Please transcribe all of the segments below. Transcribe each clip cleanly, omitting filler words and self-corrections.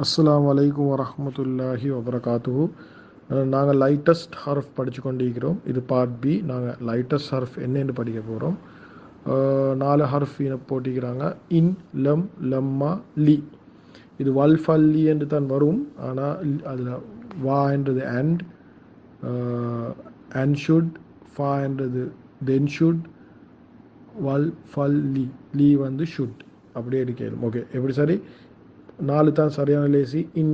அஸ்ஸலாமு அலைக்கும் வரஹ்மத்துல்லாஹி வபரகாத்துஹு. நாங்கள் லைட்டஸ்ட் ஹர்ஃப் படித்து கொண்டிருக்கிறோம். இது பார்ட் பி. நாங்கள் லைட்டஸ்ட் ஹர்ஃப் என்னென்னு படிக்க போகிறோம். 4 ஹர்ஃப் போட்டிக்கிறாங்க. இன், லம், லம்மா, லி. இது வல்ஃபல்லி என்று தான் வரும். ஆனால் அதில் வா என்றது அண்ட் ஷுட், ஃபா என்றது தென் ஷுட், வல் ஃபல் லி, லி வந்து ஷுட், அப்படியே எடுக்கலும். ஓகே, எப்படி சரி 4 தான் சரியான லேசி. இன்,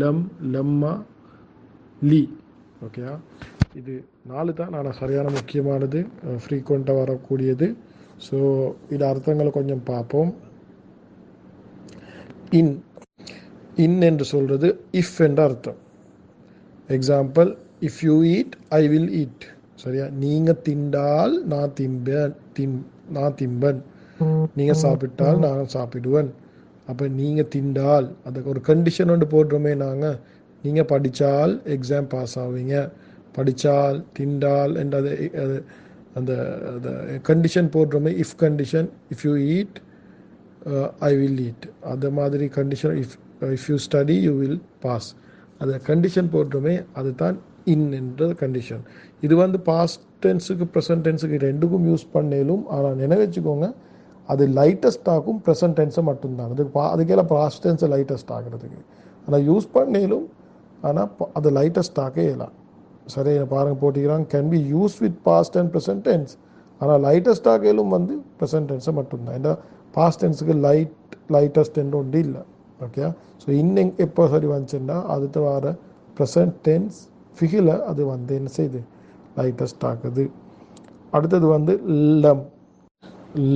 லம், லம்மா, லி. ஓகேயா, இது 4 தான் ஆனால் சரியான முக்கியமானது, ஃப்ரீக்வெண்ட்டாக வரக்கூடியது. ஸோ இது அர்த்தங்களை கொஞ்சம் பார்ப்போம். இன் இன் என்று சொல்கிறது இஃப் என்ற அர்த்தம். Example, if you eat I will eat. சரியா, நீங்கள் திண்டால் நான் திம்பன். நீங்கள் சாப்பிட்டால் நான் சாப்பிடுவேன். அப்போ நீங்கள் திண்டால் அதுக்கு ஒரு கண்டிஷன் ஒன்று போடுறோமே நாங்கள். நீங்கள் படித்தால் எக்ஸாம் பாஸ் ஆவீங்க, படித்தால் திண்டால் என்றது அது அந்த கண்டிஷன் போடுறோமே. If condition, if you eat I will eat. அந்த மாதிரி condition. If you study you will pass. அதை கண்டிஷன் போடுறோமே, அதுதான் இன் என்ற கண்டிஷன். இது வந்து பாஸ்ட் டென்ஸுக்கு ப்ரெசன்ட் டென்ஸுக்கு ரெண்டுக்கும் யூஸ் பண்ணலும். ஆனால் நினைவச்சுக்கோங்க, அது லைட்டஸ்ட் ஆகும் ப்ரெசன்ட் டென்ஸை மட்டும்தான். அதுக்கெல்லாம் பாஸ்ட் டென்ஸை லைட்டஸ்ட் ஆகிறதுக்கு ஆனால் யூஸ் பண்ணலும். ஆனால் அது லைட்டஸ்ட் ஆக இயலாம். சரி, பாருங்க போட்டிக்கிறாங்க. Can be use with past and present tense. ஆனால் லைட்டஸ்ட் ஆகலும் வந்து ப்ரெசன்ட் டென்ஸை மட்டும்தான். ஏன்னா பாஸ்ட் டென்ஸுக்கு லைட்டஸ்ட் என்று ஒன்று இல்லை. ஓகே, ஸோ இன்னும் எப்போ சரி வந்துச்சுன்னா அடுத்த வார ப்ரெசன்ட் டென்ஸ் ஃபிகில் அது வந்து என்ன செய்யுது, லைட்டஸ்ட் ஆகுது. அடுத்தது வந்து லம்.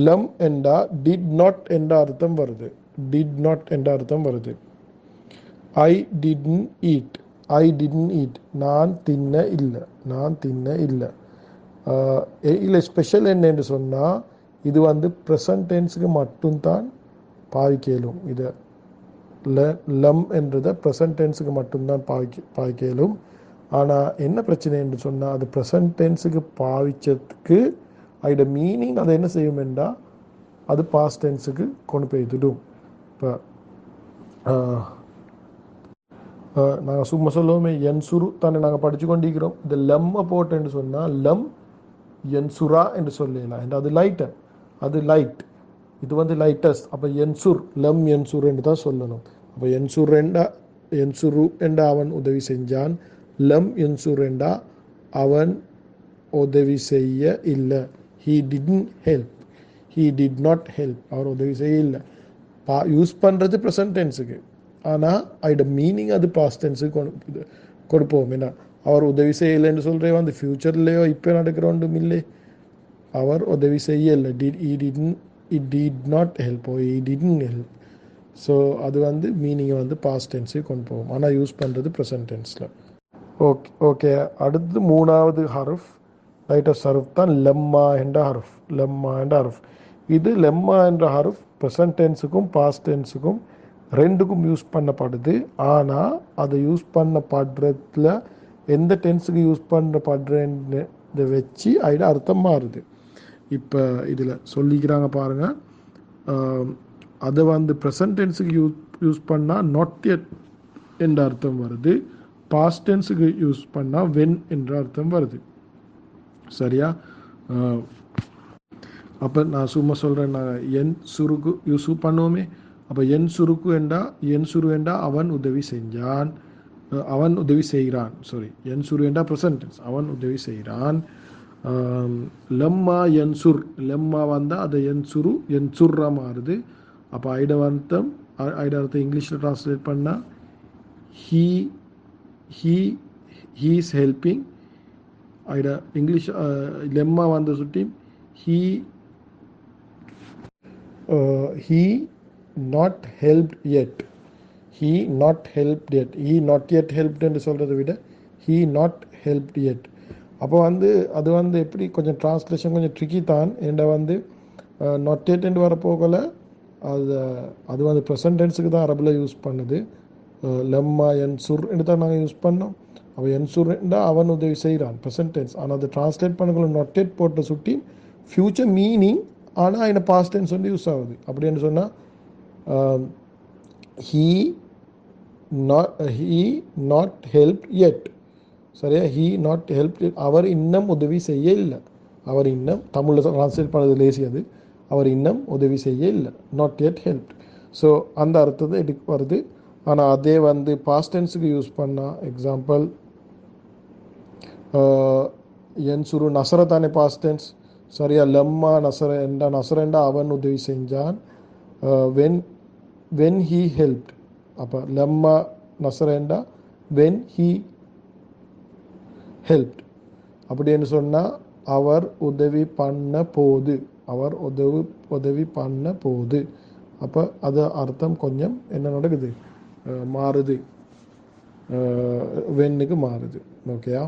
லம் என்றா டிட் நாட் என்ற அர்த்தம் வருது. டிட் நாட் என்ற அர்த்தம் வருது. ஐ டிட்ன்ட் ஈட், நான் தின்ன இல்லை. இல்லை ஸ்பெஷல் என்னன்னு சொன்னால், இது வந்து ப்ரெசன்ட் டென்ஸுக்கு மட்டும்தான் பாவிக்கலும். இதை லம் என்றதை ப்ரெசன்ட் டென்ஸுக்கு மட்டும்தான் பாவிக்கலும். ஆனால் என்ன பிரச்சனை என்று சொன்னால், அது ப்ரெசன்ட் டென்ஸுக்கு பாவிச்சதுக்கு அதோட மீனிங் அதை என்ன செய்யும் என்றால் அது பாஸ்ட் டென்ஸுக்கு கொண்டு போய்விடும். இப்போ நாங்கள் சும்மா சொல்லுவோமே, என்சுரு தானே நாங்கள் படித்து கொண்டிருக்கிறோம். இந்த லம்மை போட்டேன்னு சொன்னால் லம் என்சுரா என்று சொல்லலாம். என்று அது லைட்டர், அது லைட். இது வந்து லைட்டஸ்ட். அப்போ என்சுர், லம் என்சுர் என்று தான் சொல்லணும். அப்போ என்சுரு என்றா அவன் உதவி செஞ்சான். லம் என்சுர் என்றா அவன் உதவி செய்ய இல்லை. he didn't help, he did not help, அவர் உதவி செய்ய இல்லை. யூஸ் பண்ணுறது ப்ரெசன்ட் டென்ஸுக்கு, ஆனால் அதோட மீனிங் அது பாஸ்ட் டென்ஸுக்கு கொடுப்போம். ஏன்னா அவர் உதவி செய்யலைன்னு சொல்கிறே வந்து ஃப்யூச்சர்லேயோ இப்போ நடக்கிற ஒன்றும் இல்லை. அவர் உதவி செய்யலை, it did not help or he didn't help. So அது வந்து மீனிங்கை வந்து பாஸ்ட் டென்ஸுக்கு கொண்டு போவோம், ஆனால் யூஸ் பண்ணுறது ப்ரெசன்ட் டென்ஸில். ஓகே, அடுத்து 3வது ஹர்ஃப் லைட்டஸ்ட் ஹர்ஃப் தான் லெம்மா என்ற ஹர்ஃப். இது லெம்மா என்ற ஹர்ஃப் ப்ரெசன்ட் டென்ஸுக்கும் பாஸ்ட் டென்ஸுக்கும் ரெண்டுக்கும் யூஸ் பண்ணப்படுது. ஆனால் அதை யூஸ் பண்ணப்படுறதுல எந்த டென்ஸுக்கு யூஸ் பண்ணப்படுறதை வச்சு அதோட அர்த்தம் மாறுது. இப்போ இதில் சொல்லிக்கிறாங்க பாருங்கள். அதை வந்து ப்ரெசன்ட் டென்ஸுக்கு யூஸ் பண்ணால் நாட் எட் என்ற அர்த்தம் வருது. பாஸ்ட் டென்ஸுக்கு யூஸ் பண்ணால் வென் என்ற அர்த்தம் வருது. சரியா, அப்போ நான் சும்மா சொல்கிறேன். நான் என் சுருக்கு யூஸ் பண்ணுவோமே. அப்போ என் சுரு என்றா அவன் உதவி செஞ்சான், அவன் உதவி செய்கிறான். என் சுரு என்றா ப்ரெசன்ட் டென்ஸ், அவன் உதவி செய்கிறான். லம்மா என்சுர், லெம்மா வந்தால் அதை என்சுர்ரா மாறுது. அப்போ ஐட அர்த்தம் இங்கிலீஷில் ட்ரான்ஸ்லேட் பண்ணால் he is helping. ஐட இங்கிலீஷ் லெம்மா வந்து சுட்டி he not helped yet. he not yet helped என்று சொல்கிறத விட he not helped yet. அப்போ வந்து அது வந்து எப்படி கொஞ்சம் ட்ரான்ஸ்லேஷன் கொஞ்சம் ட்ரிக்கி தான். என்ற வந்து நாட் எட் என்று வரப்போகல, அது வந்து ப்ரெசன்ட் டென்ஸுக்கு தான் அரபில் யூஸ் பண்ணுது. லெம்மா என்சுர் என்று தான் நாங்கள் யூஸ் பண்ணோம். அவன் என்சுர் என்றால் அவன் உதவி செய்கிறான், ப்ரெசன்ட் டென்ஸ். ஆனால் அதை ட்ரான்ஸ்லேட் பண்ணக்குள்ள நாட் எட் போட்ட சுட்டி ஃப்யூச்சர் மீனிங், ஆனால் என்ன பாஸ்ட் டென்ஸ் வந்து யூஸ் ஆகுது. அப்படின்னு சொன்னால் he not helped yet. சரியா, he not helped, அவர் இன்னும் உதவி செய்ய இல்லை. அவர் இன்னும் தமிழில் ட்ரான்ஸ்லேட் பண்ணது லேசி, அது அவர் இன்னும் உதவி செய்ய இல்லை, நாட் yet helped. ஸோ அந்த அர்த்தத்தை எடுக்க வருது. ஆனால் அதே வந்து பாஸ்ட் டென்ஸுக்கு யூஸ் பண்ணால், எக்ஸாம்பிள் என்சுரு நசர தானே பாஸ்ட் டென்ஸ். சரியா, லம்மா நசரண்டா அவன் உதவி செஞ்சான். வென் ஹீ ஹெல்ப்ட், அப்போ லம்மா நசரண்டா வென் ஹீ ஹெல்ப்ட் அப்படின்னு சொன்னால் அவர் உதவி பண்ண போது, அவர் உதவி பண்ண போது. அப்போ அது அர்த்தம் கொஞ்சம் என்ன நடக்குது, மாறுது, வென்னுக்கு மாறுது. ஓகேயா,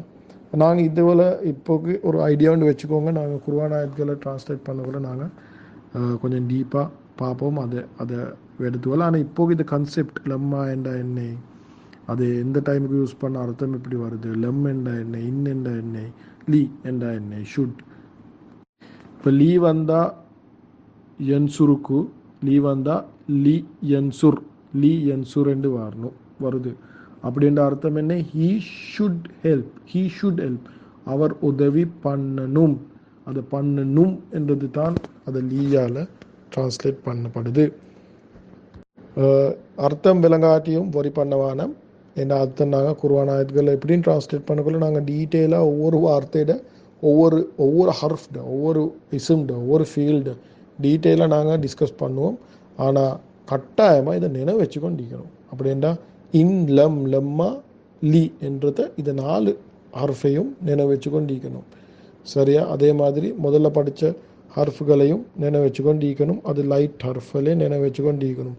நாங்கள் இதுவில் இப்போக்கு ஒரு ஐடியா ஒன்று வச்சுக்கோங்க. நாங்கள் குர்ஆன் ஆயத்துக்களை ட்ரான்ஸ்லேட் பண்ணக்குள்ள நாங்கள் கொஞ்சம் டீப்பாக பார்ப்போம், அதை எடுத்துவோம். ஆனால் இப்போது இது கன்செப்ட் லம்மா என்ற எண்ணெய் அது எந்த டைமுக்கு யூஸ் பண்ண அர்த்தம் எப்படி வருது, லெம் என்ற எண்ணெய், இன் என்ற எண்ணெய், லீ என்ற எண்ணெய், ஷுட். இப்போ லீ வந்தால் என்சுருக்கு, லீ வந்தால் லீ என்சுர், லீ என்சுர் என்று வரணும், வருது. அப்படின்ற அர்த்தம் என்ன, he should help, he should help, அவர் உதவி பண்ணணும். அது பண்ணணும் என்றது தான் அது லீயால் டிரான்ஸ்லேட் பண்ணப்படுது. அர்த்தம் விளங்காட்டியும் வரி பண்ணவானம் என்ன அர்த்தம். நாங்கள் குர்ஆன் ஆயத்துக்களை எப்படின்னு டிரான்ஸ்லேட் பண்ணக்குள்ள நாங்கள் டீட்டெயிலாக ஒவ்வொரு வார்த்தையிட ஒவ்வொரு ஹர்ஃப்ட, ஒவ்வொரு இசும்ட, ஒவ்வொரு ஃபீல்டு டீட்டெயிலாக நாங்கள் டிஸ்கஸ் பண்ணுவோம். ஆனால் கட்டாயமாக இதை நினைவு வச்சுக்கொண்டிருக்கணும். அப்படின்னா இன் லம் லம்மா லீ என்றதை இதை 4 ஹர்ஃபையும் நினைவு வச்சுக்கொண்டிருக்கணும். சரியா, அதே மாதிரி முதல்ல படித்த ஹர்ஃப்களையும் நினைவு வச்சுக்கொண்டிருக்கணும். அது லைட் ஹர்ஃபிலே நினைவு வச்சுக்கொண்டிருக்கணும்.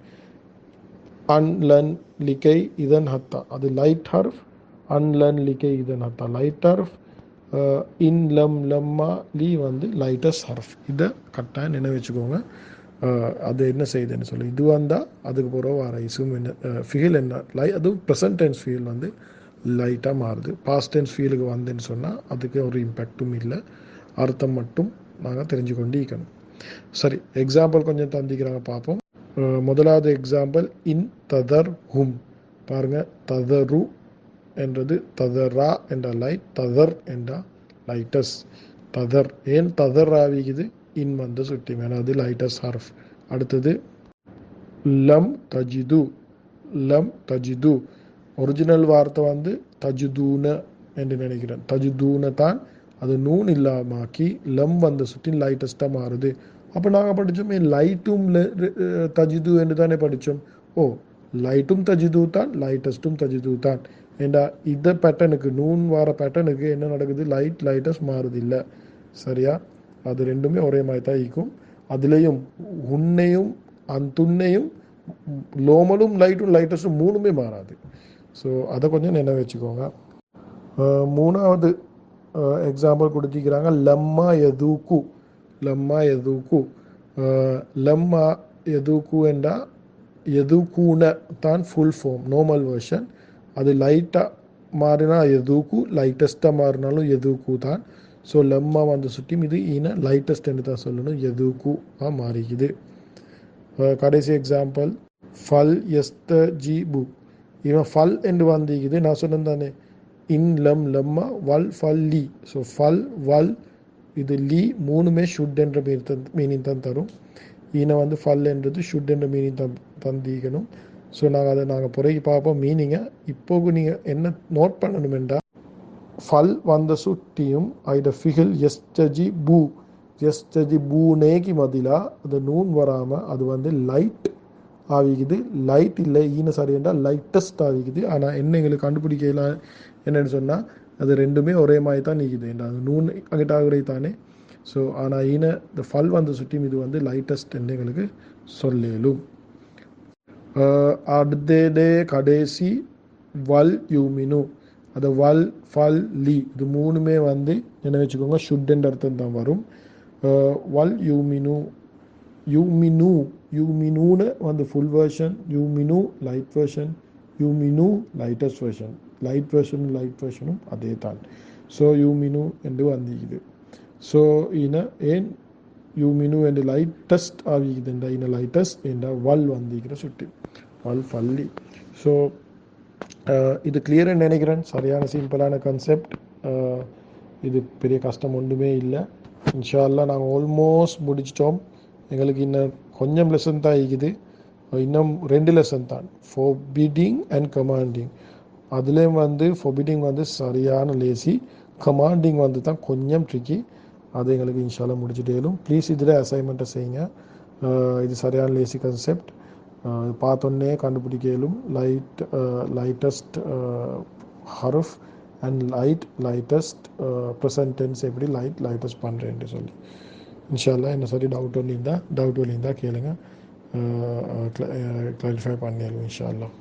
அன்லன் லிகை இதன் ஹத்தா, அது லைட் ஹர்ஃப். அன்லன் லிகை இதன் ஹத்தா லைட் ஹர்ஃப். இன் லம் லம்மா லீ வந்து லைட்டஸ்ட் ஹர்ஃப். இதை கட்டாயம் நினைவு வச்சுக்கோங்க. அது என்ன செய்யுதுன்னு சொல்லி இது வந்தால் அதுக்கு பிறகு வர இசும் என்ன ஃபீல் என்ன அது ப்ரெசன்ட் டென்ஸ் ஃபீல் வந்து லைட்டாக மாறுது. பாஸ்ட் டென்ஸ் ஃபீலுக்கு வந்துன்னு சொன்னால் அதுக்கு ஒரு இம்பேக்டும் இல்லை, அர்த்தம் மட்டும் நாங்கள் தெரிஞ்சு கொண்டு இருக்கணும். சரி, எக்ஸாம்பிள் கொஞ்சம் தந்திக்கிறாங்க பார்ப்போம். முதலாவது எக்ஸாம்பிள் இன் ததர் ஹும். பாருங்கள், ததரு என்றது ததரா என்ற லைட், ததர் என்ற லைட்டஸ். ததர் ஏன் ததர் ஆவிக்குது, இன் வந்து சுட்டி வேணும், அது லைட்டஸ் ஹர்ஃப். அடுத்தது லம் தஜிது, லம் தஜிது. ஒரிஜினல் வார்த்தை வந்து தஜுதூன என்று நினைக்கிறேன். தஜுதூன தான் அது நூன் இல்லாமாக்கி லம் வந்து சுட்டி லைட்டஸ்ட்டாக மாறுது. அப்போ நாங்கள் படித்தோம் லைட்டும் தஜிது என்று தானே படித்தோம். ஓ, லைட்டும் தஜிது தான், லைட்டஸ்ட்டும் தஜிது தான். ஏண்டா இந்த பேட்டர்னுக்கு நூன் வார பேட்டர்னுக்கு என்ன நடக்குது, லைட்டஸ்ட் மாறுது இல்லை. சரியா, அது ரெண்டுமே ஒரே மாதிரி தான் இருக்கும். அதுலேயும் உன்னையும் துண்ணையும் லோமலும் லைட்டஸ்ட்டும் 3மே மாறாது. ஸோ அதை கொஞ்சம் நினைவு வச்சுக்கோங்க. மூணாவது எக்ஸாம்பிள் கொடுத்திக்கிறாங்க லம்மா எதூக்கு. லம்மா எதூக்கு, லம்மா எதூக்கு என்றால் எதுக்கூன தான் ஃபுல் ஃபார்ம் நார்மல் வெர்ஷன். அது லைட்டாக மாறினா எதுக்கு, லைட்டஸ்ட்டாக மாறினாலும் எதுக்கு தான். ஸோ லம்மா வந்து சுட்டி இது ஈன லைட்டஸ்ட் என்று தான் சொல்லணும், எதுக்கு மாறிக்குது. கடைசி எக்ஸாம்பிள் ஃபல் எஸ்த ஜி பு. இவன் ஃபல் என்று வந்திக்குது, நான் சொன்னேன் தானே இன் லம் லம்மா வல் ஃபல் லீ. ஸோ ஃபல் வல் இது லீ 3மே ஷுட் என்ற மீனிங் தான் தரும். ஈன வந்து ஃபல் என்றது ஷுட் என்ற மீனிங் தந்திக்கணும். ஸோ நாங்கள் புறக்கி பார்ப்போம் மீனிங்கை. இப்போது நீங்கள் என்ன நோட் பண்ணணுமெண்டா, ஃபல் வந்த சுட்டியும் ஐட ஃபிகில் எஸ்டஜி பூ, எஸ்டஜி பூனேக்கு பதிலாக அது நூன் வராமல் அது வந்து லைட் ஆகிக்குது. லைட் இல்லை ஈன சரி என்றால் லைட்டஸ்ட் ஆகிக்குது. ஆனால் என்ன எங்களுக்கு கண்டுபிடிக்கலாம் என்னென்னு சொன்னால் அது ரெண்டுமே ஒரே மாதிரி தான் நீக்குது என்றா அது நூன் அங்கிட்ட ஆகுறது தானே. ஸோ ஆனால் ஈன இந்த ஃபல் வந்து சுட்டியும் இது வந்து லைட்டஸ்ட் என்று எங்களுக்கு சொல்லலும். அடுத்தது கடைசி வல் யூமினு. அது வல் ஃபல் லீ இது 3மே வந்து என்ன வச்சுக்கோங்க ஷுட் என்ற அர்த்தம் தான் வரும். வல் யூமினு, யூமினு, யூமினூன்னு வந்து ஃபுல் வெர்ஷன், யூமினு லைட் வெர்ஷன், யூமினு லைட்டஸ்ட் வெர்ஷன். லைட் வெர்ஷனும் அதே தான். ஸோ யூமினு என்று வந்திக்குது. ஸோ ஏன் யூமினு என்று லைட்டஸ்ட் ஆகிக்குதுண்டா, லைட்டஸ்ட் என்ற வல் வந்திக்கிற சுட்டி. அல் ஃபல்லி. ஸோ இது கிளியர்னு நினைக்கிறேன். சரியான சிம்பிளான கான்செப்ட். இது பெரிய கஷ்டம் ஒன்றுமே இல்லை. இன்ஷா அல்லாஹ் நாங்கள் ஆல்மோஸ்ட் முடிச்சிட்டோம். எங்களுக்கு இன்னும் கொஞ்சம் லெசன் தான் இருக்குது. இன்னும் 2 லெசன் தான், ஃபோர்பிடிங் அண்ட் கமாண்டிங். அதுலேயும் வந்து ஃபோர்பிடிங் வந்து சரியான லேசி, கமாண்டிங் வந்து தான் கொஞ்சம் ட்ரிக்கி. அது எங்களுக்கு இன்ஷா அல்லாஹ் முடிச்சுட்டேலும். ப்ளீஸ் இதில் அசைன்மெண்ட்டை செய்யுங்க. இது சரியான லேசி கான்செப்ட். பார்த்தோன்னே கண்டுபிடிக்கலும். லைட்டஸ்ட் ஹரஃப் அண்ட் லைட்டஸ்ட் ப்ரெசன்ட் டென்ஸ் எப்படி லைட்டஸ்ட் பண்ணுறேன்னு சொல்லி. இன்ஷா அல்லாஹ் என்ன சரி டவுட் இருந்தால் கேளுங்க, கிளாரிஃபை பண்ணிடலாம் இன்ஷா அல்லாஹ்.